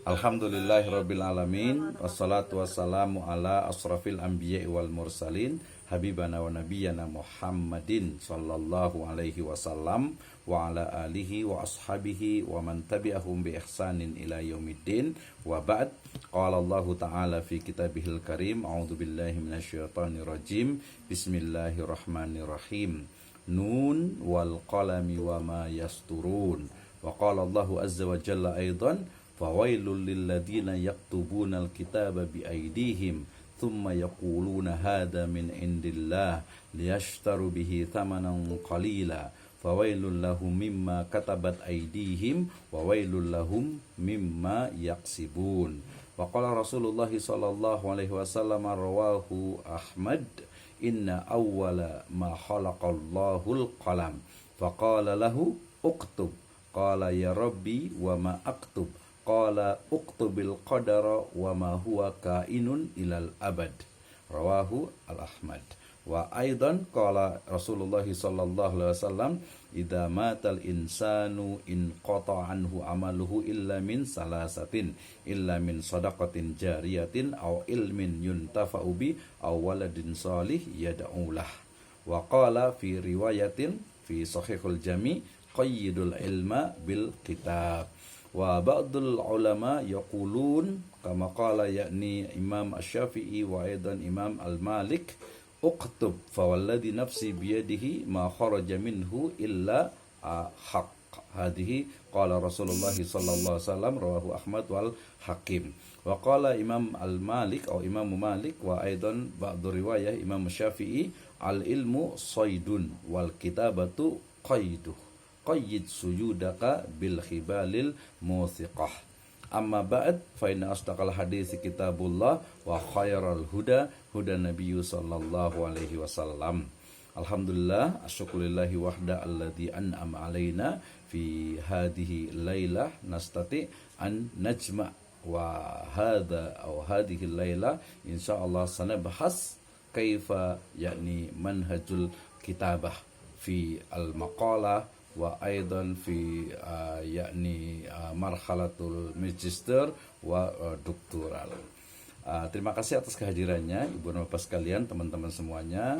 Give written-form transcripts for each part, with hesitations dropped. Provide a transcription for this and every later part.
Alhamdulillahirabbil alamin wassalatu wassalamu ala asrafil anbiya'i wal mursalin habibana wa nabiyyana Muhammadin sallallahu alaihi wasallam wa ala alihi wa ashabihi wa man tabi'ahum bi ihsanin ila yaumiddin wa ba'd. Qala Allah ta'ala fi kitabihil karim, a'udzu billahi minasyaitonir rajim, bismillahirrahmanirrahim, nun wal qalami wa ma yasturun. Wa qala Allahu azza wa jalla aidan, fawailul lilladzina yaktubunal kitaba biaydihim thumma yaquluna hadza min indillah liyashtaru bihi thamanan qalila fawailul lahum mimma katabat aydihim wa wailul lahum mimma yaksibun. Wa qala Rasulullah sallallahu alaihi wasallam, rawahu Ahmad, inna awwala ma khalaqallahul qalam faqala lahu uktub, qala ya rabbi wa ma aktub, qala uktubil qadara wa ma huwa kainun ilal abad. Rawahu al-Ahmad. Wa aidan qala Rasulullah sallallahu alaihi wasallam, idza matal insanu in qata anhu amaluhu illa min salasatin, illa min sadaqatin jariyatin aw ilmin yuntafa'u bi aw waladin salih yad'u lah. Wa qala fi riwayatin fi sahihul jami, qayyidul ilma bil kitab. Wa ba'dul ulama yaqulun kama qala, yakni Imam Asy-Syafi'i wa aidan Imam Al-Malik, uktub fawalladhi nafsi biyadihi ma kharaja minhu illa haq. Hadhihi qala Rasulullah sallallahu alaihi wasallam, rawahu Ahmad wal Hakim. Wa qala Imam Al-Malik atau Imam Malik wa aidan ba'du riwayah Imam Syafi'i, al ilmu saydun wal kitabatu qayduh, qayyid sujudaka bil khibalil muthiqah. Amma ba'd, fa inna asdaqal hadits kitabullah wa khairal huda huda nabiyyu sallallahu alaihi wasallam. Alhamdulillah, asyukulillahi wahda alladzi an'ama alaina fi hadhihi lailah nastati an najma wa hadha aw hadhihi lailah insyaallah sanabahas kaifa yakni manhajul kitabah fi al-maqalah wa aidan fi yakni marhalatul magister wa doktoral. Terima kasih atas kehadirannya Ibu dan Bapak sekalian, teman-teman semuanya,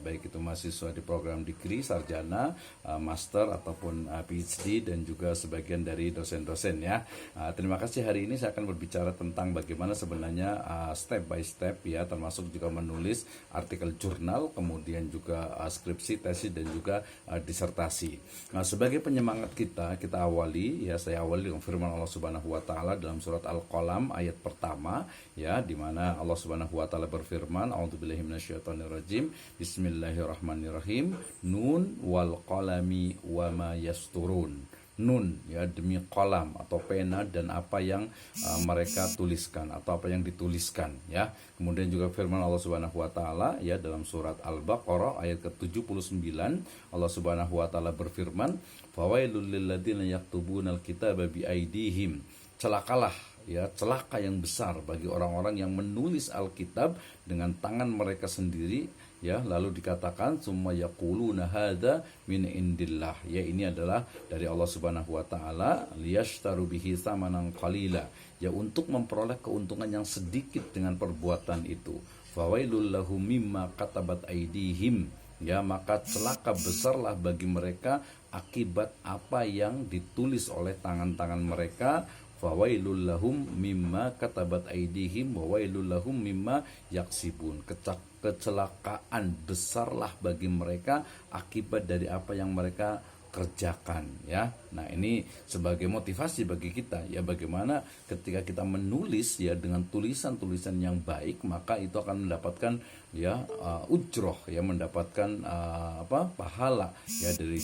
baik itu mahasiswa di program degree, sarjana, master ataupun PhD, dan juga sebagian dari dosen-dosen ya. Terima kasih. Hari ini saya akan berbicara tentang bagaimana sebenarnya step by step ya, termasuk juga menulis artikel jurnal, kemudian juga skripsi, tesis, dan juga disertasi. Nah, sebagai penyemangat kita awali ya, saya awali dengan firman Allah Subhanahu wa taala dalam surat Al-Qalam ayat pertama ya, di mana Allah Subhanahu wa taala berfirman, a'udzubillahi minasyaitonirrajim, bismillahirrahmanirrahim, nun wal qalami wa ma yasturun. Nun ya, demi kolam atau pena dan apa yang mereka tuliskan atau apa yang dituliskan ya. Kemudian juga firman Allah Subhanahu wa taala ya dalam surat Al-Baqarah ayat ke-79, Allah Subhanahu wa taala berfirman, fawailul lilladzina yaktubunal kitaba biaydihim, celakalah ya, celaka yang besar bagi orang-orang yang menulis Alkitab dengan tangan mereka sendiri ya. Lalu dikatakan summa yaquluna hadza min indillah, ya ini adalah dari Allah Subhanahu wa taala, liyashtaru bihi tsamanan qalila, ya untuk memperoleh keuntungan yang sedikit dengan perbuatan itu. Fawailul lahum mimma katabat aydihim, ya maka celaka besarlah bagi mereka akibat apa yang ditulis oleh tangan-tangan mereka. Fawailul lahum mimma katabat aydihim wa wailul lahum mimma yaksibun, kecelakaan besarlah bagi mereka akibat dari apa yang mereka kerjakan ya. Nah, ini sebagai motivasi bagi kita ya, bagaimana ketika kita menulis ya dengan tulisan-tulisan yang baik, maka itu akan mendapatkan ya ujroh ya, mendapatkan pahala ya dari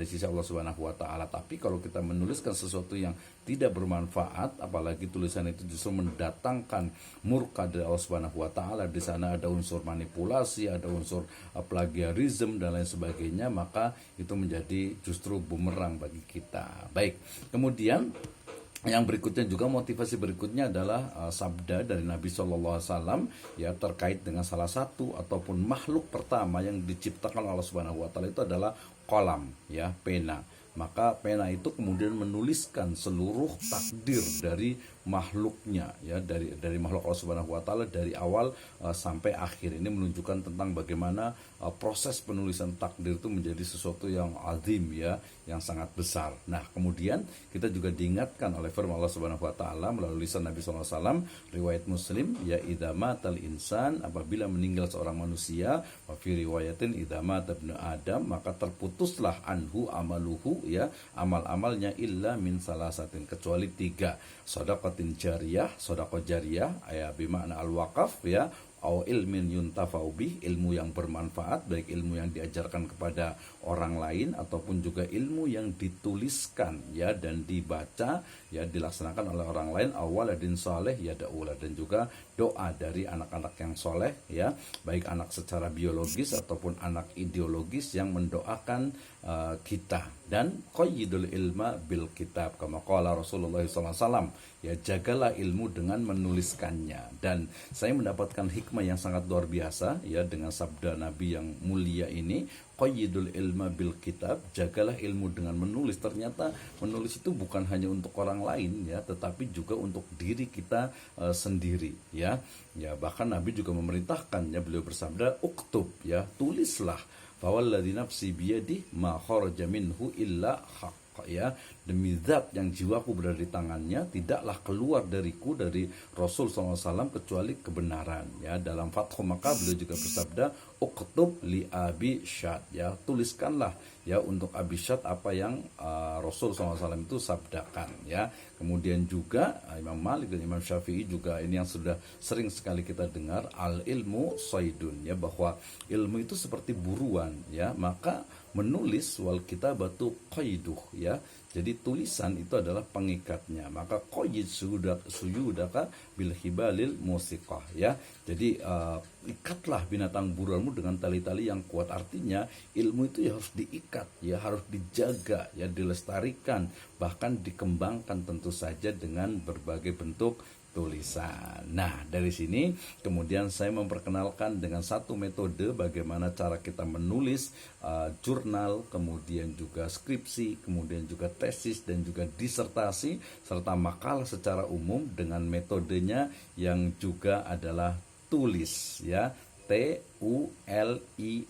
sisi Allah Subhanahu wa taala. Tapi kalau kita menuliskan sesuatu yang tidak bermanfaat, apalagi tulisan itu justru mendatangkan murka dari Allah Subhanahu wa taala, di sana ada unsur manipulasi, ada unsur plagiarisme dan lain sebagainya, maka itu menjadi justru bumerang bagi kita. Baik. Kemudian yang berikutnya juga, motivasi berikutnya adalah sabda dari Nabi SAW ya, terkait dengan salah satu ataupun makhluk pertama yang diciptakan oleh Allah Subhanahu wa taala, itu adalah kolam ya, pena. maka pena itu kemudian menuliskan seluruh takdir dari makhluknya, ya, dari makhluk Allah Subhanahu wa taala dari awal sampai akhir. Ini menunjukkan tentang bagaimana proses penulisan takdir itu menjadi sesuatu yang azim, ya, yang sangat besar. Nah, kemudian kita juga diingatkan oleh firman Allah Subhanahu wa taala melalui lisan Nabi sallallahu alaihi wasallam, riwayat Muslim, ya, idza matal insan, apabila meninggal seorang manusia, wa fi riwayatin idza mata ibnu adam, maka terputuslah anhu amaluhu, ya, amal-amalnya, illa min salasatin, kecuali 3, shadaqatin jariyah, sedekah jariyah, ya, bermakna al-waqaf, ya, au ilmin yuntafa'u bih, ilmu yang bermanfaat, baik ilmu yang diajarkan kepada orang lain ataupun juga ilmu yang dituliskan, ya, dan dibaca, ya, dilaksanakan oleh orang lain, awaladin saleh yad'ula, dan juga doa dari anak-anak yang soleh, ya, baik anak secara biologis ataupun anak ideologis yang mendoakan kita. Dan qayyidul ilma bil kitab, kama qala Rasulullah SAW, ya, jagalah ilmu dengan menuliskannya. Dan saya mendapatkan hikmah yang sangat luar biasa, ya, dengan sabda Nabi yang mulia ini, qayyidul ilma bil kitab, jagalah ilmu dengan menulis. Ternyata menulis itu bukan hanya untuk orang lain, ya, tetapi juga untuk diri kita sendiri, ya. Ya, bahkan Nabi juga memerintahkan, ya, beliau bersabda, uktub, ya, tulislah, fawalladzi nafsi biyadihi ma kharaja minhu illa haqq, ya, demi zat yang jiwaku berada di tangannya, tidaklah keluar dariku, dari Rasul SAW, kecuali kebenaran, ya. Dalam Fathu Makkah beliau juga bersabda, uktub li Abi Syad, ya, tuliskanlah, ya, untuk Abi Syad apa yang Rasul SAW itu sabdakan, ya. Kemudian juga Imam Malik dan Imam Syafi'i juga, ini yang sudah sering sekali kita dengar, al ilmu saydun, ya, bahwa ilmu itu seperti buruan, ya, maka menulis wal kitabatu qaiduh, ya. Jadi tulisan itu adalah pengikatnya. Maka qayyid suyudaka bil hibalil musiqah, ya. Jadi ikatlah binatang buruanmu dengan tali-tali yang kuat. Artinya ilmu itu ya harus diikat, ya, harus dijaga, ya, dilestarikan, bahkan dikembangkan tentu saja dengan berbagai bentuk tulisan. Nah, dari sini kemudian saya memperkenalkan dengan satu metode bagaimana cara kita menulis jurnal, kemudian juga skripsi, kemudian juga tesis dan juga disertasi serta makalah secara umum dengan metodenya yang juga adalah tulis, ya. TULISS.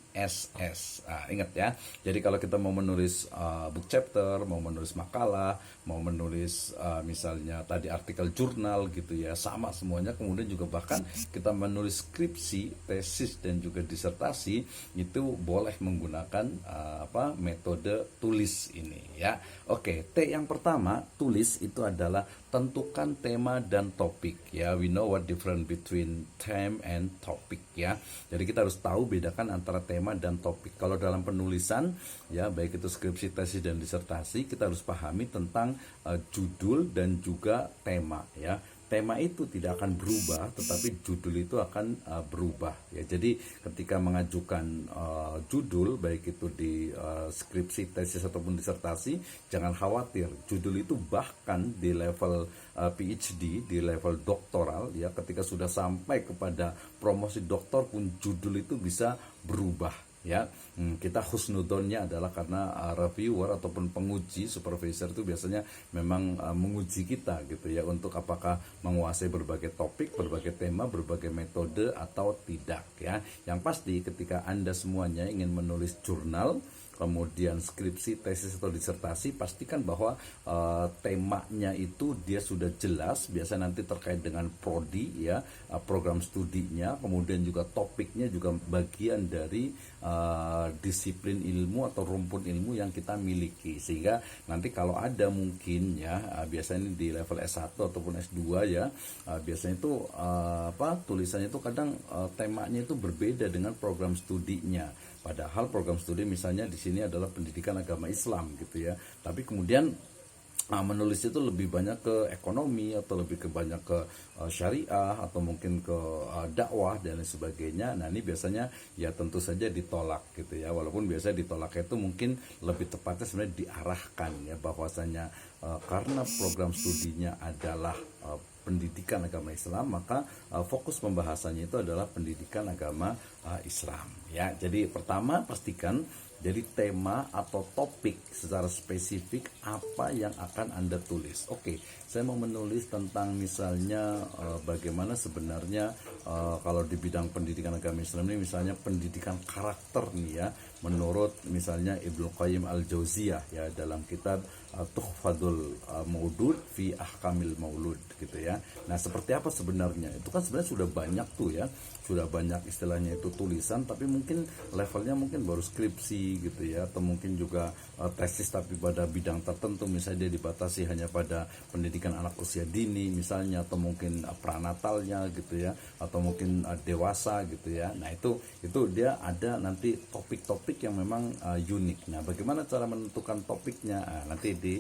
Ingat, ya. Jadi kalau kita mau menulis book chapter, mau menulis makalah, mau menulis misalnya tadi artikel jurnal, gitu, ya, sama semuanya. Kemudian juga bahkan kita menulis skripsi, tesis dan juga disertasi, itu boleh menggunakan metode tulis ini, ya. Oke, T yang pertama, tulis itu adalah tentukan tema dan topik, ya. We know what difference between theme and topic, ya. Jadi kita harus tahu bedakan antara tema dan topik. Kalau dalam penulisan, ya, baik itu skripsi, tesis dan disertasi, kita harus pahami tentang judul dan juga tema, ya. Tema itu tidak akan berubah, tetapi judul itu akan berubah, ya. Jadi ketika mengajukan judul, baik itu di skripsi, tesis ataupun disertasi, jangan khawatir. Judul itu bahkan di level PhD, di level doktoral, ya, ketika sudah sampai kepada promosi doktor pun judul itu bisa berubah, ya. Kita husnudonnya adalah karena reviewer ataupun penguji, supervisor itu biasanya memang menguji kita, gitu, ya, untuk apakah menguasai berbagai topik, berbagai tema, berbagai metode atau tidak, ya. Yang pasti ketika Anda semuanya ingin menulis jurnal, kemudian skripsi, tesis atau disertasi, pastikan bahwa temanya itu dia sudah jelas, biasa nanti terkait dengan prodi, ya, program studinya, kemudian juga topiknya juga bagian dari disiplin ilmu atau rumpun ilmu yang kita miliki, sehingga nanti kalau ada mungkin, ya, biasanya di level S1 ataupun S2, ya, biasanya itu tulisannya itu kadang temanya itu berbeda dengan program studinya. Padahal program studi misalnya di sini adalah pendidikan agama Islam, gitu, ya. Tapi kemudian menulis itu lebih banyak ke ekonomi atau lebih ke banyak ke syariah atau mungkin ke dakwah dan lain sebagainya. Nah, ini biasanya ya tentu saja ditolak, gitu, ya. Walaupun biasanya ditolak itu mungkin lebih tepatnya sebenarnya diarahkan, ya, bahwasanya karena program studinya adalah pendidikan agama Islam, maka fokus pembahasannya itu adalah pendidikan agama Islam, ya. Jadi pertama pastikan Jadi tema atau topik secara spesifik apa yang akan Anda tulis. Oke, saya mau menulis tentang misalnya bagaimana sebenarnya kalau di bidang pendidikan agama Islam ini misalnya pendidikan karakter nih ya, menurut misalnya Ibnu Qayyim Al-Jauziyah ya dalam kitab Tuhfadul Maudud fi Ahkamil Maulud gitu ya. Nah, seperti apa sebenarnya? Itu kan sebenarnya sudah banyak tuh ya. Sudah banyak istilahnya itu tulisan, tapi mungkin levelnya mungkin baru skripsi gitu ya, atau mungkin juga tesis tapi pada bidang tertentu, misalnya dia dibatasi hanya pada pendidikan anak usia dini misalnya, atau mungkin pranatalnya gitu ya, atau mungkin dewasa gitu ya. Nah, itu dia ada nanti topik-topik yang memang unik. Nah, bagaimana cara menentukan topiknya? Nanti di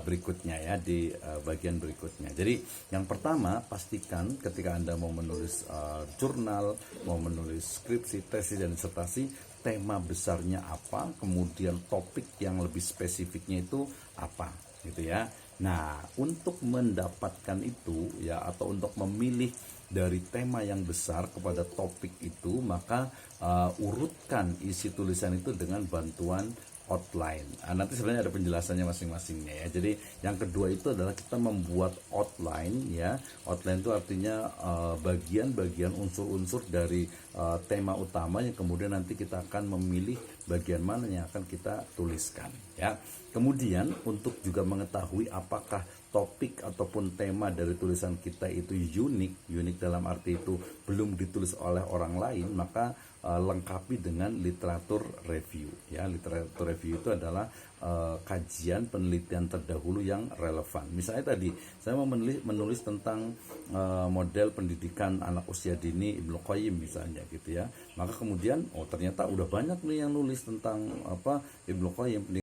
berikutnya ya, di bagian berikutnya. Jadi yang pertama, pastikan ketika Anda mau menulis jurnal, mau menulis skripsi, tesis, dan disertasi, tema besarnya apa, kemudian topik yang lebih spesifiknya itu apa gitu ya. Nah, untuk mendapatkan itu ya, atau untuk memilih dari tema yang besar kepada topik itu, maka urutkan isi tulisan itu dengan bantuan outline. Nanti sebenarnya ada penjelasannya masing-masingnya ya. Jadi yang kedua itu adalah kita membuat outline ya. Outline itu artinya bagian-bagian unsur-unsur dari tema utama yang kemudian nanti kita akan memilih bagian mana yang akan kita tuliskan ya. Kemudian untuk juga mengetahui apakah topik ataupun tema dari tulisan kita itu unik dalam arti itu belum ditulis oleh orang lain, maka lengkapi dengan literatur review ya. Literatur review itu adalah kajian penelitian terdahulu yang relevan. Misalnya tadi saya mau menulis tentang model pendidikan anak usia dini Ibnu Qayyim misalnya gitu ya, maka kemudian ternyata udah banyak nih yang nulis tentang Ibnu Qayyim